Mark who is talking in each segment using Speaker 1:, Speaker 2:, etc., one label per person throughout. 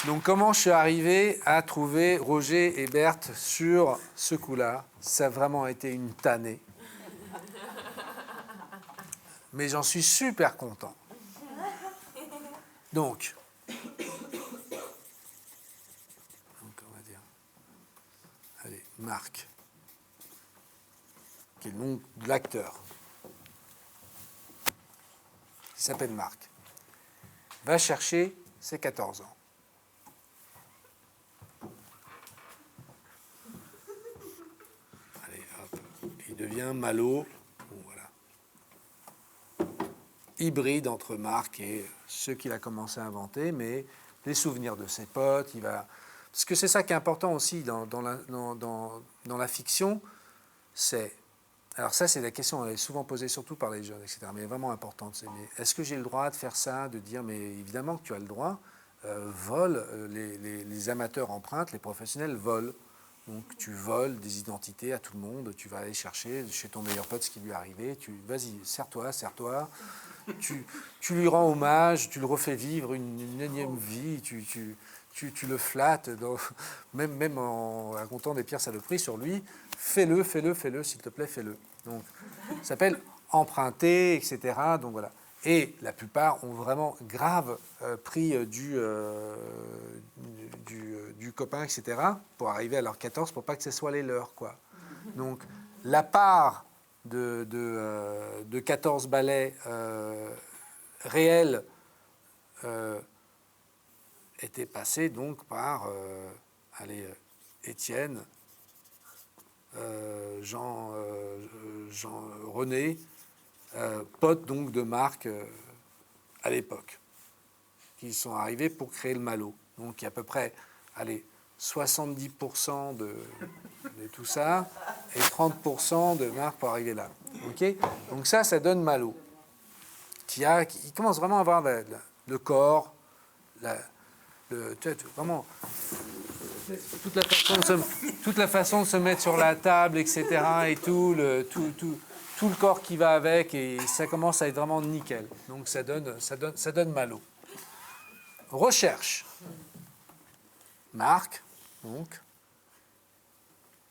Speaker 1: Donc, comment je suis arrivé à trouver Roger et Berthe sur ce coup-là? Ça a vraiment été une tannée. Mais j'en suis super content. Donc, on va dire, allez, Marc, qui est le nom de l'acteur, qui s'appelle Marc, va chercher ses 14 ans. Allez, hop, il devient Malo, bon, voilà, hybride entre Marc et ce qu'il a commencé à inventer, mais les souvenirs de ses potes, il va... Parce que c'est ça qui est important aussi dans la fiction, c'est... Alors ça, c'est la question, elle est souvent posée surtout par les jeunes, etc., mais vraiment importante. C'est, mais est-ce que j'ai le droit de faire ça, de dire, mais évidemment que tu as le droit, vole, les amateurs empruntent, les professionnels volent. Donc tu voles des identités à tout le monde, tu vas aller chercher chez ton meilleur pote ce qui lui est arrivé, vas-y, serre-toi, tu lui rends hommage, tu le refais vivre une énième vie, tu le flattes, même en racontant des pires saloperies sur lui, fais-le, s'il te plaît, fais-le. Donc, ça s'appelle emprunter, etc. Donc voilà. Et la plupart ont vraiment grave pris du copain, etc., pour arriver à leurs 14, pour pas que ce soit les leurs, quoi. Donc, la part de 14 ballets réels était passée donc par Étienne, Jean René, pote donc de Marc à l'époque, qui sont arrivés pour créer le Malo. Donc il y a à peu près 70% de tout ça et 30% de Marc pour arriver là. Okay, donc ça donne Malo, qui commence vraiment à avoir le corps, vraiment toute la façon de se mettre sur la table, etc. et tout le corps qui va avec, et ça commence à être vraiment nickel. Donc ça donne Malo. Recherche. Marc, donc,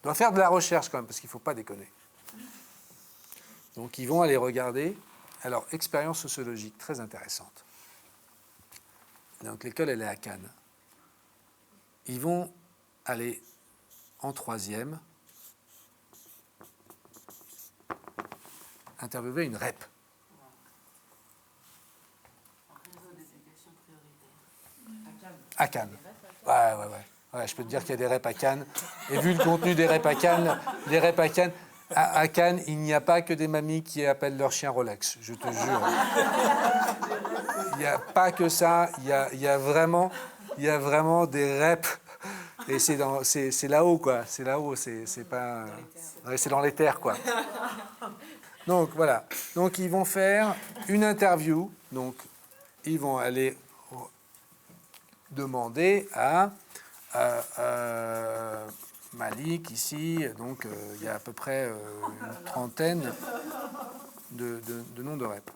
Speaker 1: doit faire de la recherche quand même, parce qu'il ne faut pas déconner. Donc ils vont aller regarder. Alors, expérience sociologique très intéressante. Donc l'école, elle est à Cannes. Ils vont aller en troisième interviewer une REP. À Cannes. Ouais, je peux te dire qu'il y a des reps à Cannes. Et vu le contenu des reps à Cannes, à Cannes, il n'y a pas que des mamies qui appellent leur chien Rolex, je te jure. Il n'y a pas que ça, il y a vraiment des reps. Et c'est là-haut, quoi. C'est là-haut, c'est pas... Ouais, c'est dans les terres, quoi. Donc, voilà. Donc, ils vont faire une interview. Donc, ils vont aller demander à Malik, ici. Donc, il y a à peu près une trentaine de noms de rep.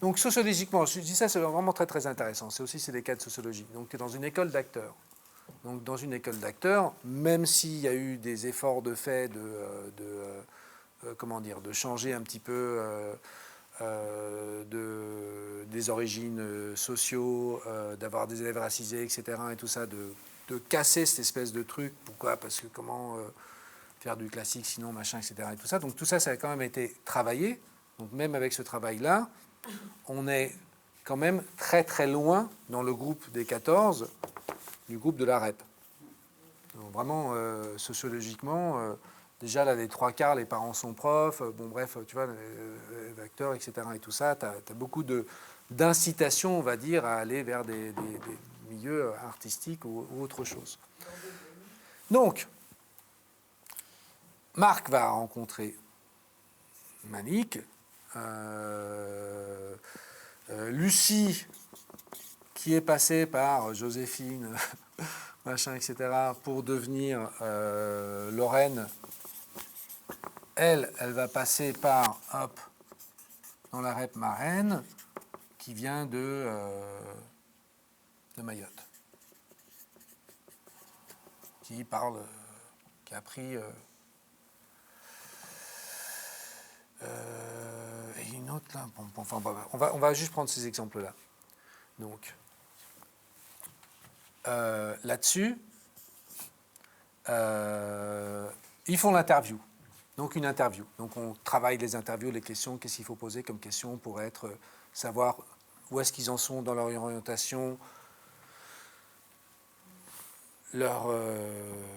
Speaker 1: Donc, sociologiquement, je dis ça, c'est vraiment très, très intéressant. C'est des cas de sociologie. Donc, tu es dans une école d'acteurs. Donc, dans une école d'acteurs, même s'il y a eu des efforts de fait de changer un petit peu des origines sociaux, d'avoir des élèves racisés, etc., et tout ça, de casser cette espèce de truc. Pourquoi? Parce que comment faire du classique sinon, machin, etc., et tout ça. Donc, tout ça, ça a quand même été travaillé. Donc, même avec ce travail-là, on est quand même très, très loin dans le groupe des 14 du groupe de la REP. Donc vraiment, sociologiquement, déjà, là, les trois quarts, les parents sont profs, bon, bref, tu vois, les acteurs, etc., et tout ça, tu as beaucoup d'incitation, on va dire, à aller vers des milieux artistiques ou autre chose. Donc, Marc va rencontrer Malik, Lucie, qui est passée par Joséphine, machin, etc., pour devenir Lorraine, elle va passer par, dans la REP Marraine, qui vient de Mayotte. qui parle, qui a appris... et une autre là. Bon, enfin, on va juste prendre ces exemples-là. Donc, là-dessus, ils font l'interview. Donc, une interview. Donc, on travaille les interviews, les questions, qu'est-ce qu'il faut poser comme question pour savoir où est-ce qu'ils en sont dans leur orientation, leur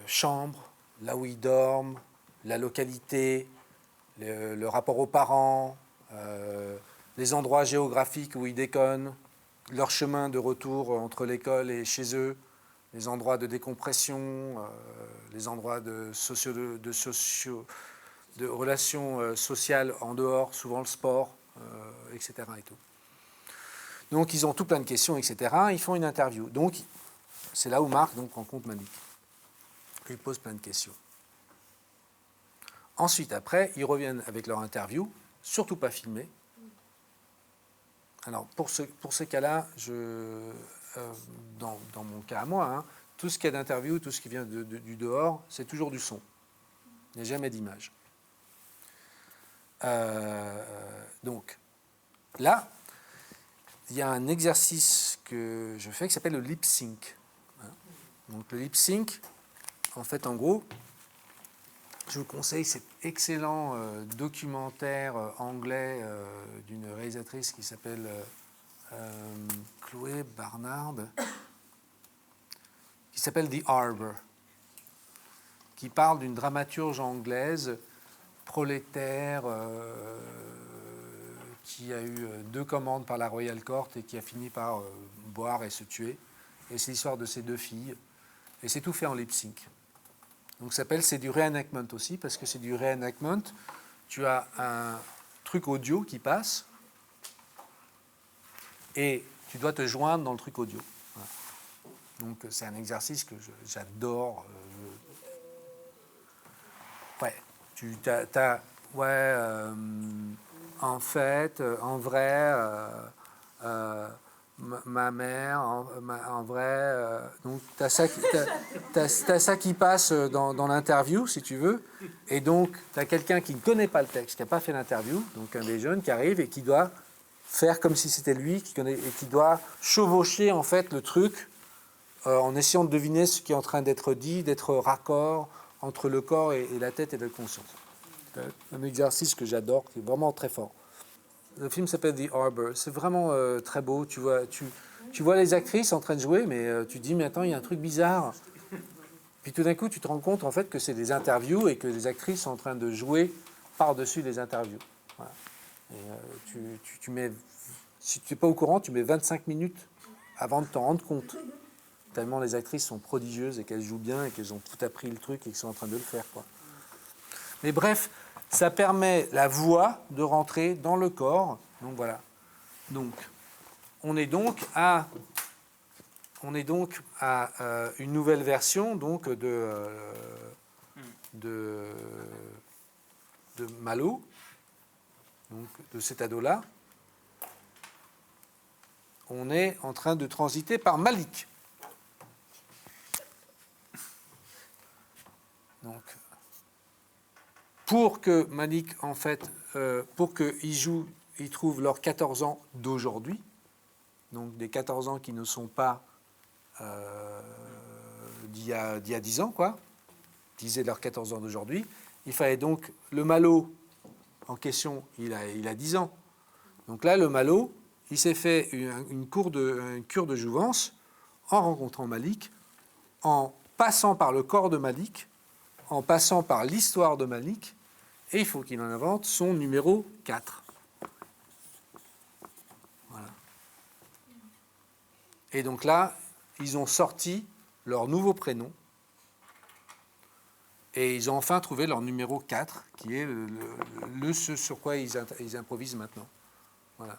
Speaker 1: chambre, là où ils dorment, la localité, le rapport aux parents, les endroits géographiques où ils déconnent, leur chemin de retour entre l'école et chez eux, les endroits de décompression, les endroits de relations sociales en dehors, souvent le sport, etc. Et tout. Donc ils ont tout plein de questions, etc. Ils font une interview. Donc c'est là où Marc rencontre Malik. Il pose plein de questions. Ensuite, après, ils reviennent avec leur interview, surtout pas filmée. Alors, pour ce cas-là, dans mon cas à moi, hein, tout ce qu'il y a d'interview, tout ce qui vient du dehors, c'est toujours du son. Il n'y a jamais d'image. Donc, là, il y a un exercice que je fais qui s'appelle le lip sync. Donc, le lip sync, en fait, en gros, je vous conseille cet excellent documentaire anglais d'une réalisatrice qui s'appelle Chloé Barnard, qui s'appelle The Harbour, qui parle d'une dramaturge anglaise prolétaire qui a eu 2 commandes par la Royal Court et qui a fini par boire et se tuer. Et c'est l'histoire de ces 2 filles. Et c'est tout fait en lip sync. Donc c'est du reenactment aussi, parce que c'est du reenactment. Tu as un truc audio qui passe, et tu dois te joindre dans le truc audio. Voilà. Donc c'est un exercice que j'adore. En fait, en vrai, ma mère, en vrai. Donc, tu as ça qui passe dans l'interview, si tu veux. Et donc, tu as quelqu'un qui ne connaît pas le texte, qui n'a pas fait l'interview, donc un des jeunes qui arrive et qui doit faire comme si c'était lui, et qui doit chevaucher, en fait, le truc en essayant de deviner ce qui est en train d'être dit, d'être raccord entre le corps et la tête et la conscience. C'est un exercice que j'adore, qui est vraiment très fort. Le film s'appelle The Harbour. C'est vraiment très beau. Tu vois les actrices en train de jouer, mais tu te dis, mais attends, il y a un truc bizarre. Puis tout d'un coup, tu te rends compte en fait que c'est des interviews et que les actrices sont en train de jouer par-dessus les interviews. Voilà. Et tu mets, si tu n'es pas au courant, tu mets 25 minutes avant de t'en rendre compte. Tellement les actrices sont prodigieuses et qu'elles jouent bien et qu'elles ont tout appris le truc et qu'elles sont en train de le faire, quoi. Mais bref, ça permet la voix de rentrer dans le corps. Donc voilà. Donc, on est donc à une nouvelle version donc de Malo, donc de cet ado-là. On est en train de transiter par Malik. Donc, pour que Malik, en fait, pour qu'ils trouvent leurs 14 ans d'aujourd'hui, donc des 14 ans qui ne sont pas d'il y a 10 ans, quoi, disaient leurs 14 ans d'aujourd'hui, il fallait donc, le Malo en question, il a 10 ans. Donc là, le Malo, il s'est fait une cure de jouvence en rencontrant Malik, en passant par le corps de Malik, en passant par l'histoire de Malik, et il faut qu'il en invente son numéro 4. Voilà. Et donc là, ils ont sorti leur nouveau prénom, et ils ont enfin trouvé leur numéro 4, qui est ce sur quoi ils improvisent maintenant. Voilà.